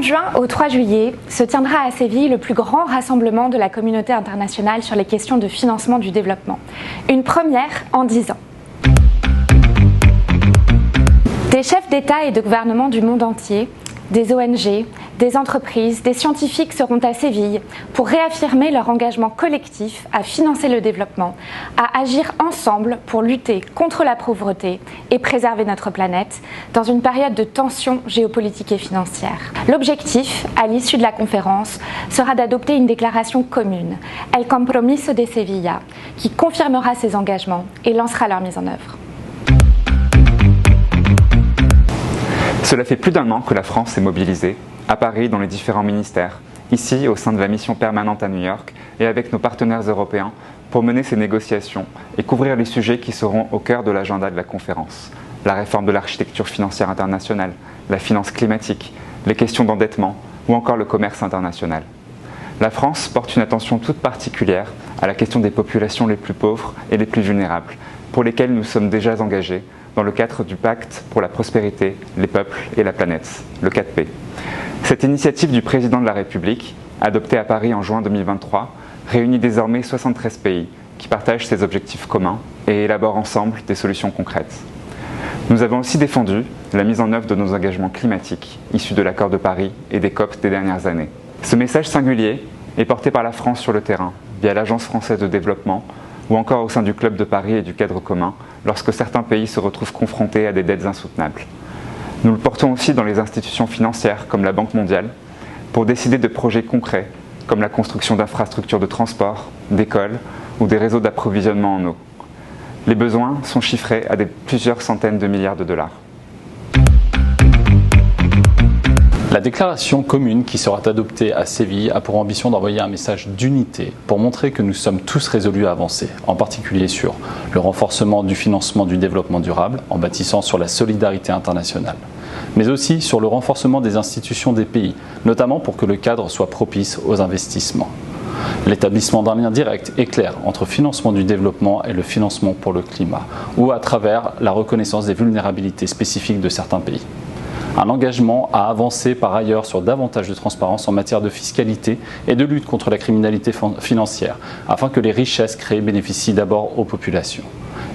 juin au 3 juillet se tiendra à Séville le plus grand rassemblement de la communauté internationale sur les questions de financement du développement. Une première en 10 ans. Des chefs d'État et de gouvernement du monde entier, des ONG, des entreprises, des scientifiques seront à Séville pour réaffirmer leur engagement collectif à financer le développement, à agir ensemble pour lutter contre la pauvreté et préserver notre planète dans une période de tension géopolitique et financière. L'objectif, à l'issue de la conférence, sera d'adopter une déclaration commune, El Compromiso de Sevilla, qui confirmera ces engagements et lancera leur mise en œuvre. Cela fait plus d'un an que la France est mobilisée, à Paris dans les différents ministères, ici au sein de la mission permanente à New York et avec nos partenaires européens pour mener ces négociations et couvrir les sujets qui seront au cœur de l'agenda de la conférence. La réforme de l'architecture financière internationale, la finance climatique, les questions d'endettement ou encore le commerce international. La France porte une attention toute particulière à la question des populations les plus pauvres et les plus vulnérables, pour lesquelles nous sommes déjà engagés dans le cadre du Pacte pour la prospérité, les peuples et la planète, le 4P. Cette initiative du président de la République, adoptée à Paris en juin 2023, réunit désormais 73 pays qui partagent ces objectifs communs et élaborent ensemble des solutions concrètes. Nous avons aussi défendu la mise en œuvre de nos engagements climatiques issus de l'accord de Paris et des COP des dernières années. Ce message singulier est porté par la France sur le terrain, via l'Agence française de développement, ou encore au sein du Club de Paris et du cadre commun, lorsque certains pays se retrouvent confrontés à des dettes insoutenables. Nous le portons aussi dans les institutions financières comme la Banque mondiale, pour décider de projets concrets, comme la construction d'infrastructures de transport, d'écoles ou des réseaux d'approvisionnement en eau. Les besoins sont chiffrés à plusieurs centaines de milliards de dollars. La déclaration commune qui sera adoptée à Séville a pour ambition d'envoyer un message d'unité pour montrer que nous sommes tous résolus à avancer, en particulier sur le renforcement du financement du développement durable en bâtissant sur la solidarité internationale, mais aussi sur le renforcement des institutions des pays, notamment pour que le cadre soit propice aux investissements. L'établissement d'un lien direct et clair entre financement du développement et le financement pour le climat, ou à travers la reconnaissance des vulnérabilités spécifiques de certains pays. Un engagement à avancer par ailleurs sur davantage de transparence en matière de fiscalité et de lutte contre la criminalité financière, afin que les richesses créées bénéficient d'abord aux populations.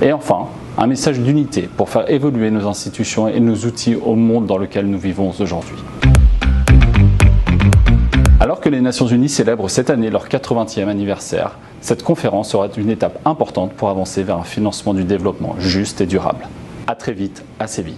Et enfin, un message d'unité pour faire évoluer nos institutions et nos outils au monde dans lequel nous vivons aujourd'hui. Alors que les Nations Unies célèbrent cette année leur 80e anniversaire, cette conférence sera une étape importante pour avancer vers un financement du développement juste et durable. À très vite à Séville.